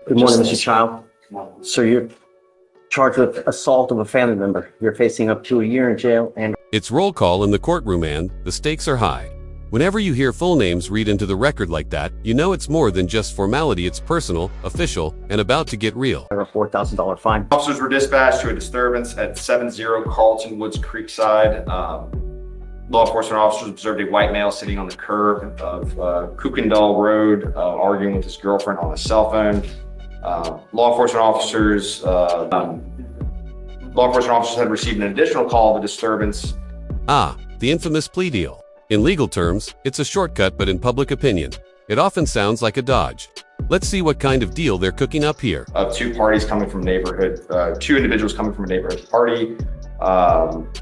Good morning, Mr. Child. Sir, you're charged with assault of a family member. You're facing up to a year in jail and... It's roll call in the courtroom and the stakes are high. Whenever you hear full names read into the record like that, you know it's more than just formality. It's personal, official, and about to get real. A $4,000 fine. Officers were dispatched to a disturbance at 70 Carlton Woods Creekside. Law enforcement officers observed a white male sitting on the curb of Kukendall Road, arguing with his girlfriend on a cell phone. Law enforcement officers had received an additional call of a disturbance. Ah, the infamous plea deal. In legal terms, it's a shortcut, but in public opinion, it often sounds like a dodge. Let's see what kind of deal they're cooking up here. Two parties coming from two individuals coming from a neighborhood party.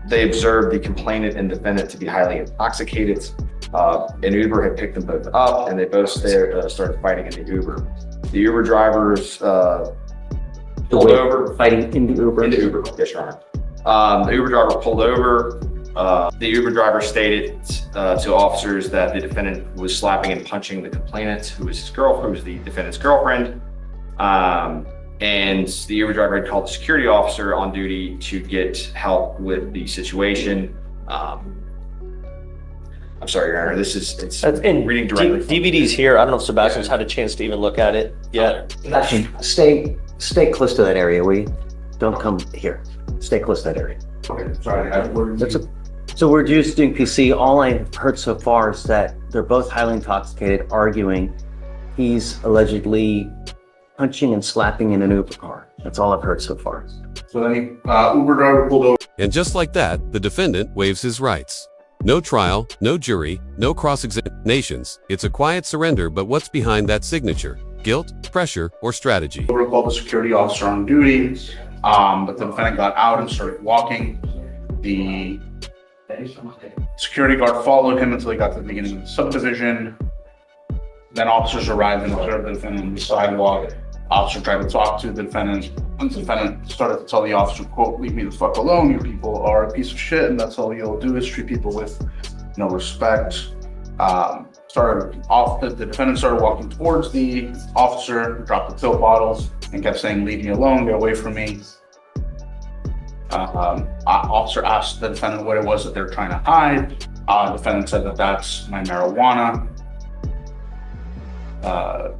They observed the complainant and defendant to be highly intoxicated. An Uber had picked them both up, and they both started fighting in the Uber. The Uber drivers pulled over. Fighting in the Uber? In the Uber, yes, Your Honor. The Uber driver pulled over. The Uber driver stated to officers that the defendant was slapping and punching the complainant, who was the defendant's girlfriend. And the Uber driver had called the security officer on duty to get help with the situation. I'm sorry, Your Honor, it's reading directly. DVD's here. I don't know if Sebastian's had a chance to even look at it yet. Actually, stay close to that area, will you? Don't come here. Stay close to that area. Okay, sorry. So we're just doing PC. All I've heard so far is that they're both highly intoxicated, arguing. He's allegedly punching and slapping in an Uber car. That's all I've heard so far. So then Uber driver pulled over. And just like that, the defendant waives his rights. No trial, no jury, no cross-examinations. It's a quiet surrender, but what's behind that signature? Guilt, pressure, or strategy? Uber called the security officer on duty, but the defendant got out and started walking. The security guard followed him until he got to the beginning of the subdivision. Then officers arrived and observed the defendant on the sidewalk. Officer tried to talk to the defendant. Once the defendant started to tell the officer, quote, "Leave me the fuck alone. You people are a piece of shit, and that's all you'll do is treat people with no respect." The defendant started walking towards the officer, dropped the pill bottles, and kept saying, "Leave me alone, get away from me." Officer asked the defendant what it was that they're trying to hide. Defendant said that that's my marijuana.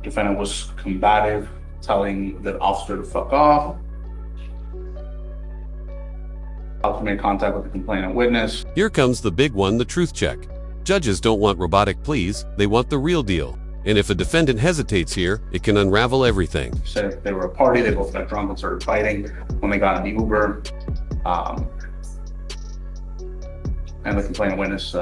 Defendant was combative, telling the officer to fuck off. Officer made contact with the complainant witness. Here comes the big one, the truth check. Judges don't want robotic pleas, they want the real deal. And if a defendant hesitates here, it can unravel everything. Said they were a party, they both got drunk and started fighting when they got in the Uber. And the complainant witness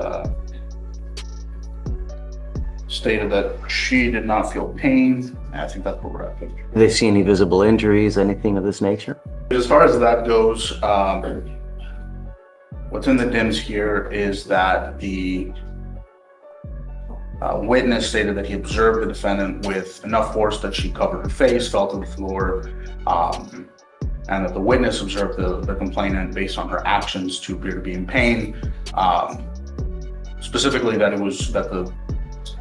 stated that she did not feel pain. I think that's where we're at. Do they see any visible injuries, anything of this nature? As far as that goes, what's in the DIMS here is that the witness stated that he observed the defendant with enough force that she covered her face, fell to the floor, and that the witness observed the complainant based on her actions to appear to be in pain. Specifically that the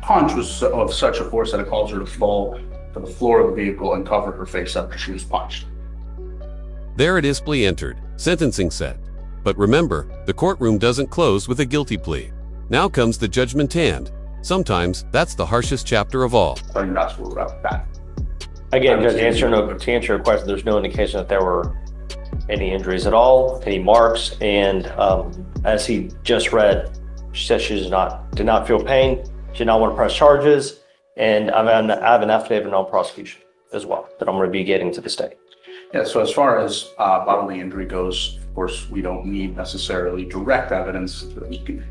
punch was of such a force that it caused her to fall to the floor of the vehicle and covered her face after she was punched. There it is, plea entered, sentencing set. But remember, the courtroom doesn't close with a guilty plea. Now comes the judgment, and sometimes that's the harshest chapter of all. So that's where we're at with that. Again, Judge, to answer your question, there's no indication that there were any injuries at all, any marks, and as he just read, she said she did not feel pain, she did not want to press charges, and I have an affidavit of non-prosecution as well that I'm going to be getting to the state. Yeah, so as far as bodily injury goes, of course, we don't need necessarily direct evidence.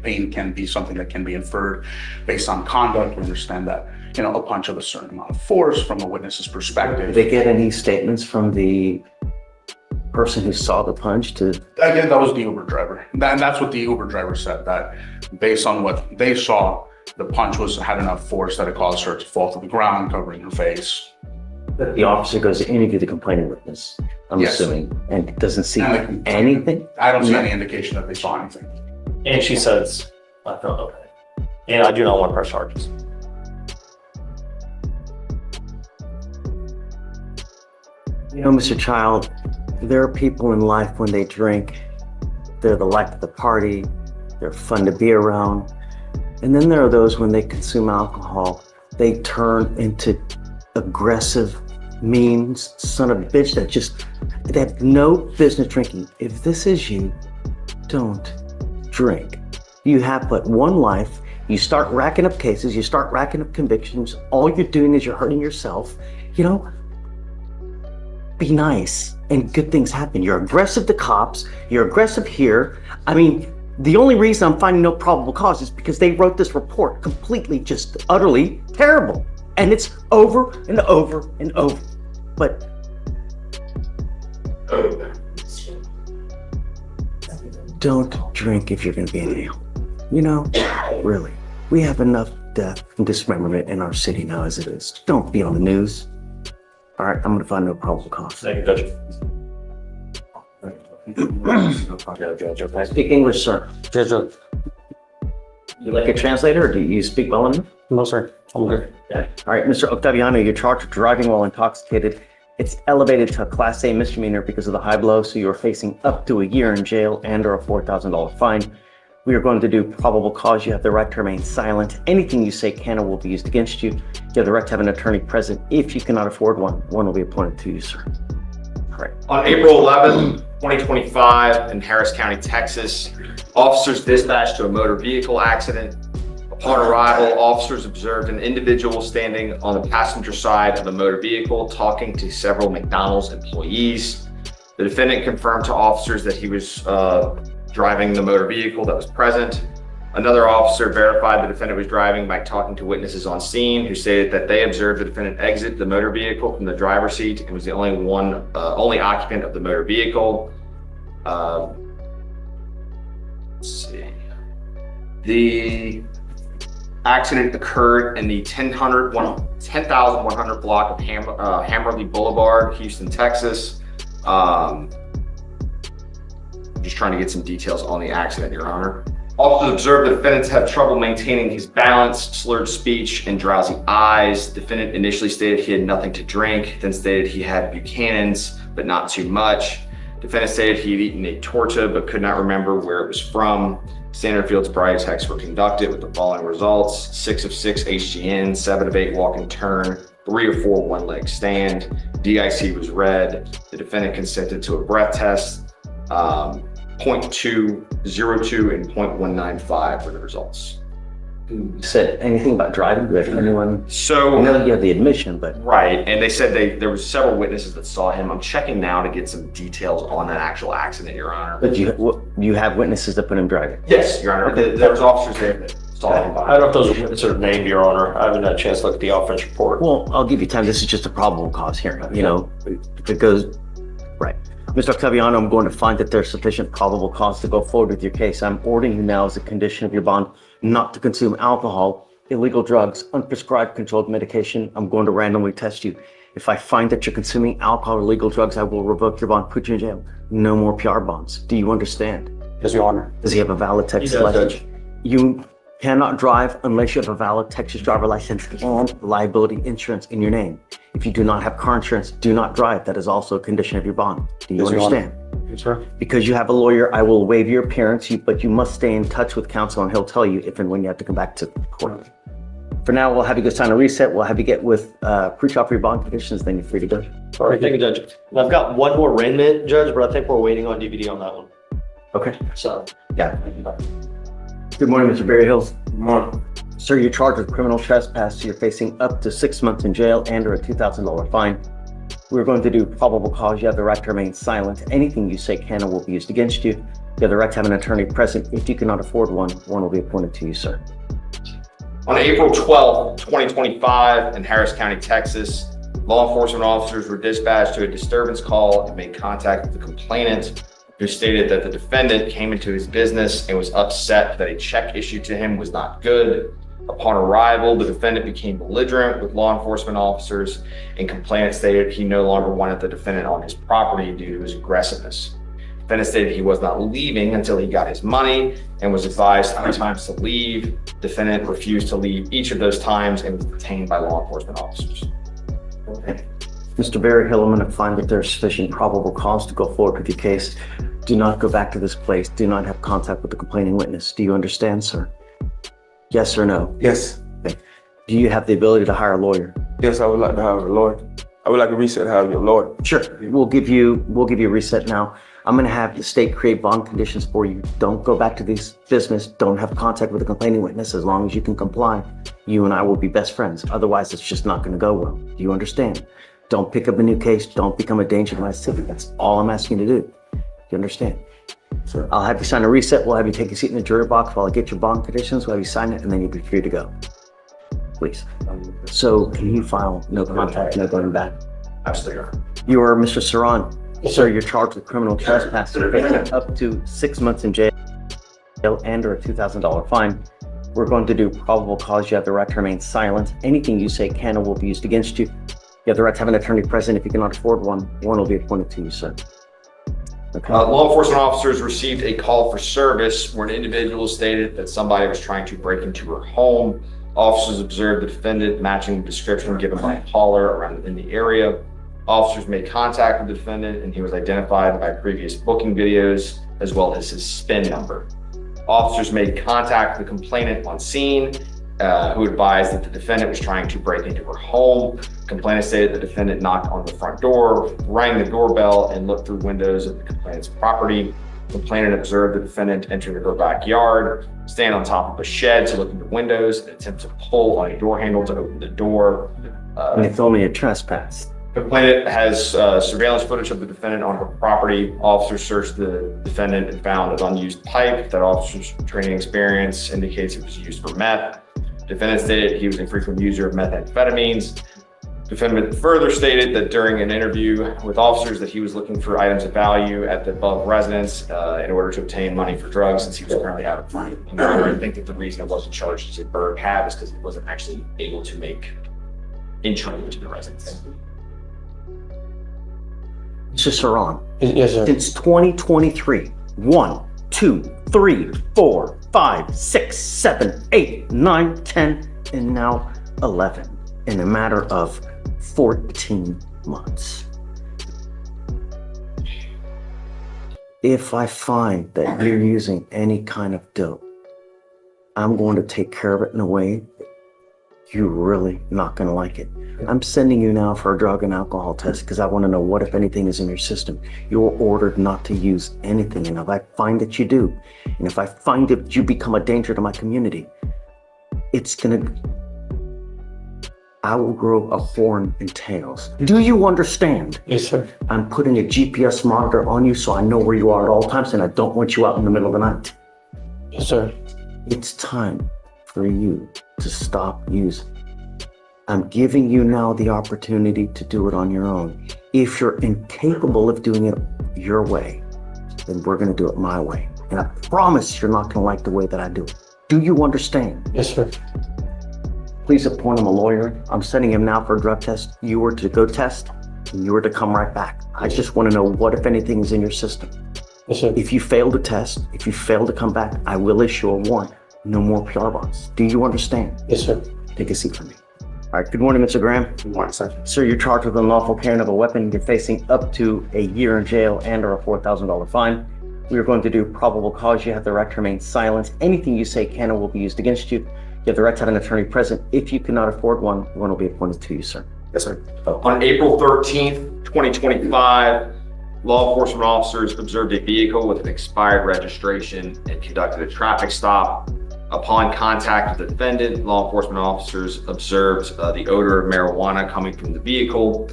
Pain can be something that can be inferred based on conduct. We understand that, a punch of a certain amount of force from a witness's perspective. Did they get any statements from the person who saw the punch Again, that was the Uber driver. And that's what the Uber driver said, that based on what they saw, the punch had enough force that it caused her to fall to the ground, covering her face. The officer goes to interview the complaining witness, I'm assuming, and doesn't see anything? I don't see any indication that they saw anything. And she says, I felt okay. And I do not want to press charges. You know, Mr. Child, there are people in life when they drink, they're the life of the party, they're fun to be around. And then there are those when they consume alcohol, they turn into aggressive, mean son of a bitch they have no business drinking. If this is you, don't drink. You have but one life. You start racking up cases, you start racking up convictions. All you're doing is you're hurting yourself. You know, be nice and good things happen. You're aggressive to cops, you're aggressive here. I mean, the only reason I'm finding no probable cause is because they wrote this report completely, just utterly terrible. And it's over and over and over. But don't drink if you're gonna be in jail. You know, really. We have enough death and dismemberment in our city now as it is. Don't be on the news. All right, I'm gonna find no probable cause. Thank you, Judge. Speak English, sir. Yes, sir. You like a translator, or do you speak well enough? No, sir. I'm good. Yeah. All right, Mr. Octaviano, you're charged with driving while intoxicated. It's elevated to a Class A misdemeanor because of the high blow, so you're facing up to a year in jail and/or a $4,000 fine. We are going to do probable cause. You have the right to remain silent. Anything you say can or will be used against you. You have the right to have an attorney present. If you cannot afford one, one will be appointed to you, sir. All right. On April 11th, 2025, in Harris County, Texas, officers dispatched to a motor vehicle accident. Upon arrival, officers observed an individual standing on the passenger side of the motor vehicle talking to several McDonald's employees. The defendant confirmed to officers that he was driving the motor vehicle that was present. Another officer verified the defendant was driving by talking to witnesses on scene who stated that they observed the defendant exit the motor vehicle from the driver's seat and was the only occupant of the motor vehicle. Let's see. The accident occurred in the 10,100 block of Hammerly Boulevard, Houston, Texas. Just trying to get some details on the accident, Your Honor. Officers observed the defendant had trouble maintaining his balance, slurred speech, and drowsy eyes. The defendant initially stated he had nothing to drink, then stated he had Buchanan's, but not too much. Defendant stated he had eaten a torta, but could not remember where it was from. Standard field sobriety tests were conducted with the following results: 6 of 6 HGN, 7 of 8 walk and turn, 3 of 4 one-leg stand. DIC was read. The defendant consented to a breath test. 0.202 and 0.195 were the results. Said anything about driving? Did anyone? So I know you have the admission, but right, and they said there was several witnesses that saw him. I'm checking now to get some details on that actual accident, Your Honor. but you have witnesses that put him driving. Yes, Your Honor. There was officers there that saw him. I don't know if those witnesses are named, Your Honor. I haven't had a chance to look at the offense report. Well, I'll give you time. This is just a probable cause hearing. You know, if it goes right. Mr. Octaviano, I'm going to find that there's sufficient probable cause to go forward with your case. I'm ordering you now as a condition of your bond not to consume alcohol, illegal drugs, unprescribed controlled medication. I'm going to randomly test you. If I find that you're consuming alcohol or illegal drugs, I will revoke your bond, put you in jail. No more PR bonds. Do you understand? Yes, Your Honor. Does he have a valid Texas license? You cannot drive unless you have a valid Texas driver license and liability insurance in your name. If you do not have car insurance, do not drive. That is also a condition of your bond. Do you Yes, Your Honor. understand? Yes, sir. Because you have a lawyer, I will waive your appearance, but you must stay in touch with counsel and he'll tell you if and when you have to come back to court. For now, we'll have you go sign a reset. We'll have you get with pre-trial for your bond conditions, then you're free to go. All right, thank you, Judge. And I've got one more arraignment, Judge, but I think we're waiting on DVD on that one. Okay. So, Yeah. Good morning, Mr. Berryhill. Good morning. Sir, you're charged with criminal trespass. So you're facing up to 6 months in jail and or a $2,000 fine. We're going to do probable cause. You have the right to remain silent. Anything you say can or will be used against you. You have the right to have an attorney present. If you cannot afford one, one will be appointed to you, sir. On April 12th, 2025, in Harris County, Texas, law enforcement officers were dispatched to a disturbance call and made contact with the complainant, who stated that the defendant came into his business and was upset that a check issued to him was not good. Upon arrival, the defendant became belligerent with law enforcement officers, and complainant stated he no longer wanted the defendant on his property due to his aggressiveness. Defendant stated he was not leaving until he got his money and was advised 3 times to leave. Defendant refused to leave each of those times and was detained by law enforcement officers. Okay. Mr. Berryhill, I'm going to find that there's sufficient probable cause to go forward with your case. Do not go back to this place. Do not have contact with the complaining witness. Do you understand, sir? Yes or no? Yes. Do you have the ability to hire a lawyer? Yes, I would like to have a lawyer. I would like a reset, have your lawyer. Sure. We'll give you a reset now. I'm going to have the state create bond conditions for you. Don't go back to this business. Don't have contact with the complaining witness. As long as you can comply, you and I will be best friends. Otherwise, it's just not going to go well. Do you understand? Don't pick up a new case. Don't become a danger to my city. That's all I'm asking you to do. You understand? Sure. I'll have you sign a reset. We'll have you take a seat in the jury box while I get your bond conditions. We'll have you sign it, and then you'll be free to go. Please. So can you file no contact, no going back? Absolutely, Your Honor. You are Mr. Saran. Sir, you're charged with criminal trespass, facing up to 6 months in jail and or a $2,000 fine. We're going to do probable cause. You have the right to remain silent. Anything you say can or will be used against you. You have the right to have an attorney present. If you cannot afford one will be appointed to you, sir. Okay. Law enforcement officers received a call for service where an individual stated that somebody was trying to break into her home. Officers observed the defendant matching the description given by a caller around in the area. Officers made contact with the defendant and he was identified by previous booking videos as well as his SPIN number. Officers made contact with the complainant on scene, who advised that the defendant was trying to break into her home. Complainant stated the defendant knocked on the front door, rang the doorbell, and looked through windows of the complainant's property. Complainant observed the defendant entering her backyard, stand on top of a shed to look into windows, and attempt to pull on a door handle to open the door. And it's only a trespass. Complainant has surveillance footage of the defendant on her property. Officers searched the defendant and found an unused pipe that officers' training experience indicates it was used for meth. Defendant stated he was a frequent user of methamphetamines. Defendant further stated that during an interview with officers that he was looking for items of value at the above residence in order to obtain money for drugs since he was currently out of money. I think that the reason it wasn't charged as a bird cab is because he wasn't actually able to make entry into the residence. Mr. Saran, Yes, sir. since 2023, 1, 2, 3, 4, 5, 6, 7, 8, 9, 10, and now 11 in a matter of 14 months. If I find that you're using any kind of dope, I'm going to take care of it in a way you're really not going to like it. I'm sending you now for a drug and alcohol test because I want to know what, if anything, is in your system. You're ordered not to use anything, and if I find that you do, and if I find that you become a danger to my community, I will grow a horn and tails. Do you understand? Yes, sir. I'm putting a GPS monitor on you so I know where you are at all times, and I don't want you out in the middle of the night. Yes, sir. It's time for you to stop using. I'm giving you now the opportunity to do it on your own. If you're incapable of doing it your way, then we're going to do it my way. And I promise you're not going to like the way that I do it. Do you understand? Yes, sir. Please appoint him a lawyer. I'm sending him now for a drug test. You were to go test, and you were to come right back. I just want to know what, if anything, is in your system. Yes, sir. If you fail to test, if you fail to come back, I will issue a warrant. No more PR bonds. Do you understand? Yes, sir. Take a seat for me. All right, good morning, Mr. Graham. Good morning, sir. Sir, you're charged with unlawful carrying of a weapon. You're facing up to a year in jail and or a $4,000 fine. We are going to do probable cause. You have the right to remain silent. Anything you say can or will be used against you. You have the right to have an attorney present. If you cannot afford one will be appointed to you, sir. Yes, sir. On April 13th, 2025, law enforcement officers observed a vehicle with an expired registration and conducted a traffic stop. Upon contact with the defendant, law enforcement officers observed the odor of marijuana coming from the vehicle.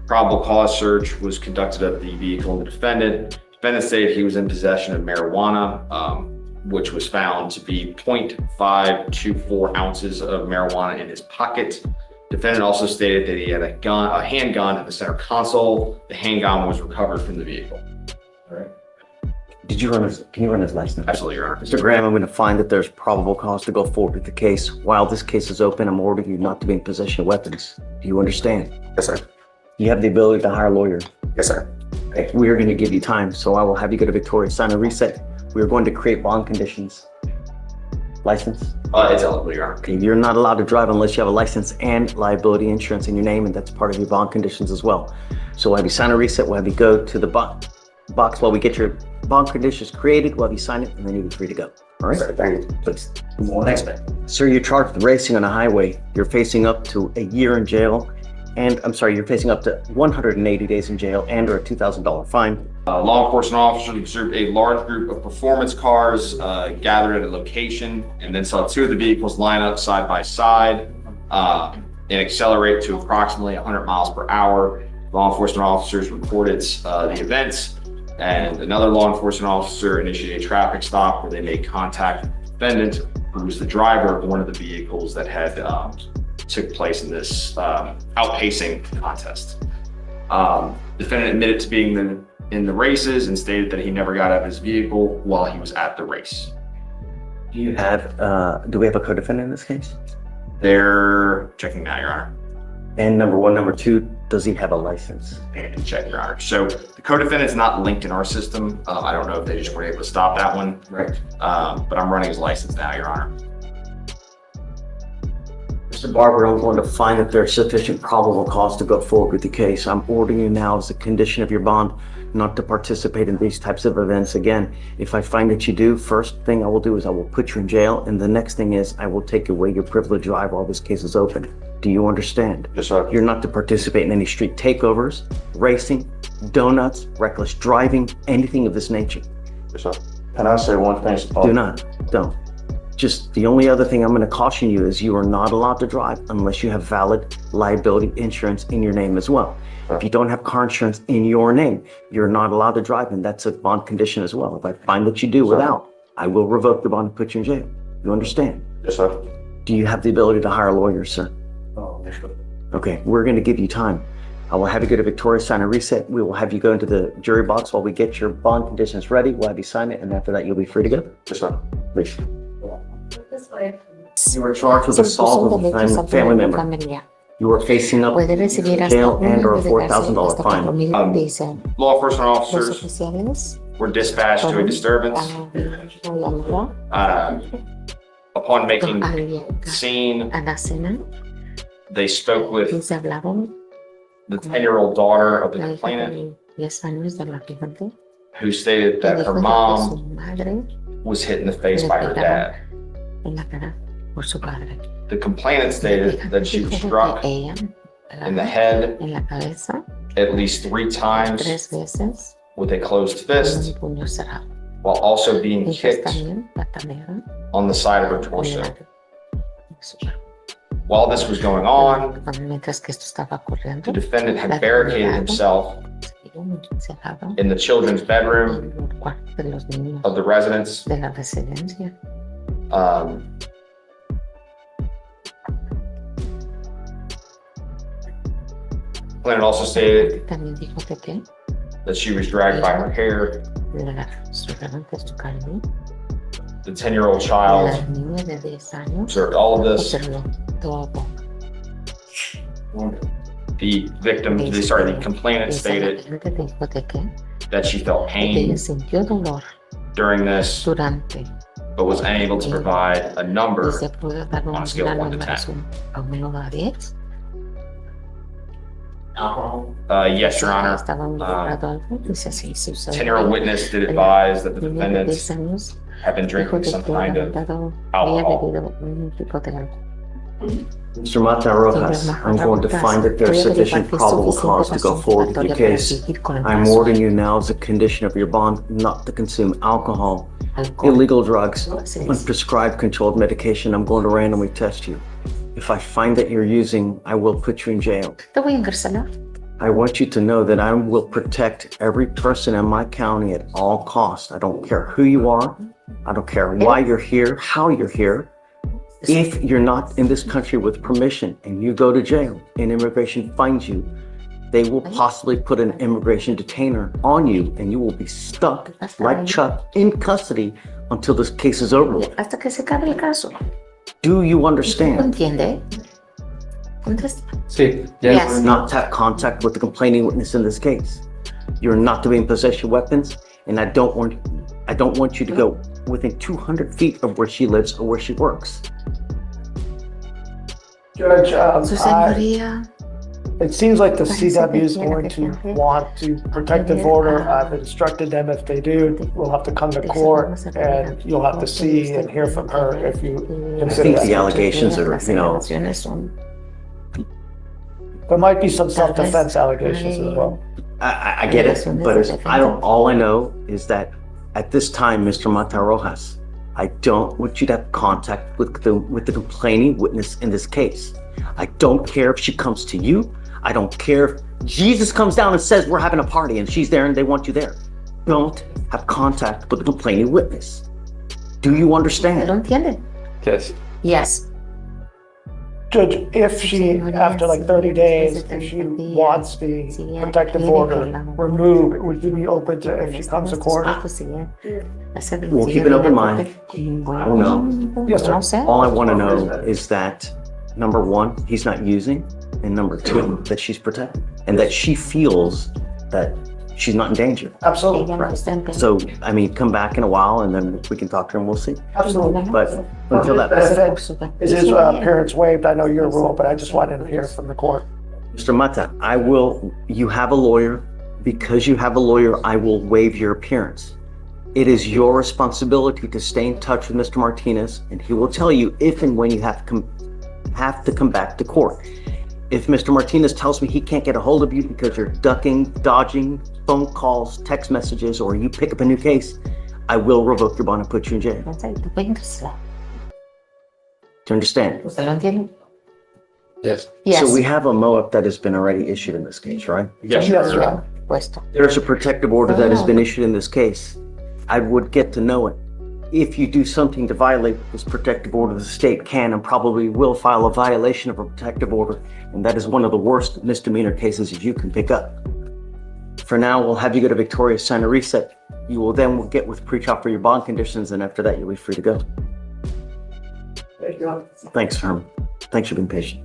Probable cause search was conducted of the vehicle and the defendant. Defendant stated he was in possession of marijuana, which was found to be 0.524 ounces of marijuana in his pocket. Defendant also stated that he had a handgun in the center console. The handgun was recovered from the vehicle. All right. Can you run his license? Absolutely, Your Honor. Mr. Graham, I'm going to find that there's probable cause to go forward with the case. While this case is open, I'm ordering you not to be in possession of weapons. Do you understand? Yes, sir. You have the ability to hire a lawyer. Yes, sir. Okay, we are going to give you time, so I will have you go to Victoria, sign a reset. We are going to create bond conditions. License? It's eligible, Your Honor. Okay, you're not allowed to drive unless you have a license and liability insurance in your name, and that's part of your bond conditions as well. So we'll have you sign a reset, we'll have you go to the box while we get your bond conditions created, we'll have you sign it, and then you'll be free to go. All right? Thank you. Please. Next, sir, you're charged with racing on a highway. You're facing up to a year in jail, and I'm sorry, you're facing up to 180 days in jail and or a $2,000 fine. Law enforcement officers observed a large group of performance cars gathered at a location and then saw two of the vehicles line up side by side and accelerate to approximately 100 miles per hour. Law enforcement officers reported the events, and another law enforcement officer initiated a traffic stop where they made contact with the defendant, who was the driver of one of the vehicles that had took place in this outpacing contest. Defendant admitted to being in the races and stated that he never got out of his vehicle while he was at the race. Do we have a co-defendant in this case? They're checking now, Your Honor. And number one, number two, does he have a license? And check, Your Honor. So the co-defendant's not linked in our system. I don't know if they just weren't able to stop that one. Right. But I'm running his license now, Your Honor. Mr. Barber, I'm going to find that there's sufficient probable cause to go forward with the case. I'm ordering you now as a condition of your bond not to participate in these types of events again. If I find that you do, first thing I will do is I will put you in jail, and the next thing is I will take away your privilege to drive while this case is open. Do you understand? Yes, sir. You're not to participate in any street takeovers, racing, donuts, reckless driving, anything of this nature. Yes, sir. Can I say one thing? Do not, don't. Just the only other thing I'm going to caution you is you are not allowed to drive unless you have valid liability insurance in your name as well. If you don't have car insurance in your name, you're not allowed to drive, and that's a bond condition as well. If I find that you do without, I will revoke the bond and put you in jail. You understand? Yes, sir. Do you have the ability to hire a lawyer, sir? Oh, yes, sir. Okay, we're going to give you time. I will have you go to Victoria, sign a reset. We will have you go into the jury box while we get your bond conditions ready. We'll have you sign it, and after that, you'll be free to go. Yes, sir. Please. You were charged with assault of a family member. You are facing up Puede recibir hasta jail un and or a año de cárcel $4,000 hasta fine. 4,000 dicen. Law enforcement Los officers oficiales were dispatched to a disturbance. fueron a llamada Upon making al llegar scene, a la cena they spoke y with se hablaron the 10-year-old daughter of the la hija complainant, de 10 años de la fijante who stated que that dijo her que mom su madre was hit in the face le by her dad. pegaron en la cara por su padre. The complainant stated that she was Dijo struck que ella in the head en la cabeza at least 3 times 3 veces with a closed con fist, un puño cerrado. while also being Ellos kicked también patalearon on the side of her en torso. el su cuerpo. While this was going on, Mientras que esto estaba the ocurriendo, defendant had barricaded himself encerrado in the children's bedroom en el cuarto de los niños of the residence. de la residencia. Complainant also stated También dijo que that she was dragged by her hair. la sujeron de su cabello. The 10-year-old La child niña de 10 años observed all of this. observó todo. The complainant Y stated solamente dijo de que that she felt pain ella sintió dolor during this, durante but was unable to provide a y number. se pudo dar on a una scale of 1 to 10. numeración a 1 a 10. Yes, Your Honor. Estaba muy algo, dice así, se usó. 10-year-old witness did advise that the Niña de defendants 10 años have been dijo drinking que some había kind of había alcohol. bebido un tipo de alcohol. Mr. Mata Rojas, I'm going to find that there's sufficient probable cause to go forward with your case. I'm ordering you now as a condition of your bond not to consume alcohol, illegal drugs, unprescribed controlled medication. I'm going to randomly test you. If I find that you're using, I will put you in jail. Te voy a encarcelar. I want you to know that I will protect every person in my county at all costs. I don't care who you are. I don't care why you're here, how you're here. If you're not in this country with permission and you go to jail and immigration finds you, they will possibly put an immigration detainer on you and you will be stuck like Chuck in custody until this case is over with. Hasta que se acabe el caso. Do you ¿Tú understand? entiendes? Sí, You're Yes. not to have contact with the complaining witness in this case. You're not to be in possession of weapons, and I don't want you to go within 200 feet of where she lives or where she works. Judge, Su señoría, it seems like the Parece CW is que quiere going to defender- want to protective order. I've instructed them if they do, we'll have to come to court and you'll have to see and hear from her if you I consider think the that. allegations are, las you know, alegaciones son- There might be some self-defense allegations as well. I get it, but all I know is that at this time, Mr. Matarojas, I don't want you to have contact with the complaining witness in this case. I don't care if she comes to you. I don't care if Jesus comes down and says we're having a party and she's there and they want you there. Don't have contact with the complaining witness. Do you ¿Lo understand? entienden? Yes. Yes. Judge, if she, after like 30 days, if she wants the protective order removed, would you be open to, if she comes to court? We'll keep an open mind. I don't know. Yes, sir. No sé. All I want to know is that, number one, he's not using, and number two, that she's protected, and that she feels that she's not in danger. Absolutely, Ella no está en peligro. So, I mean, come back in a while and then we can talk to her and we'll see. absolutely. But until that, Is his appearance waived? I know your rule, but I just wanted to hear from the court. Mr. Mata, you have a lawyer. Because you have a lawyer, I will waive your appearance. It is your responsibility to stay in touch with Mr. Martinez, and he will tell you if and when you have to come back to court. If Mr. Martinez tells me he can't get a hold of you because you're ducking, dodging phone calls, text messages, or you pick up a new case, I will revoke your bond and put you in jail. No sé, tú puedes ingresar. Do you understand? ¿Usted lo entiende? Yes. Yes. So we have a MOAP that has been already issued in this case, right? Yes, sir. Puesto. There's a protective order that has been issued in this case. I would get to know it. If you do something to violate this protective order, the state can and probably will file a violation of a protective order, and that is one of the worst misdemeanor cases that you can pick up. For now, we'll have you go to Victoria, sign a reset. You will then get with pretrial for your bond conditions, and after that, you'll be free to go. Thanks, Herman. Thanks for being patient.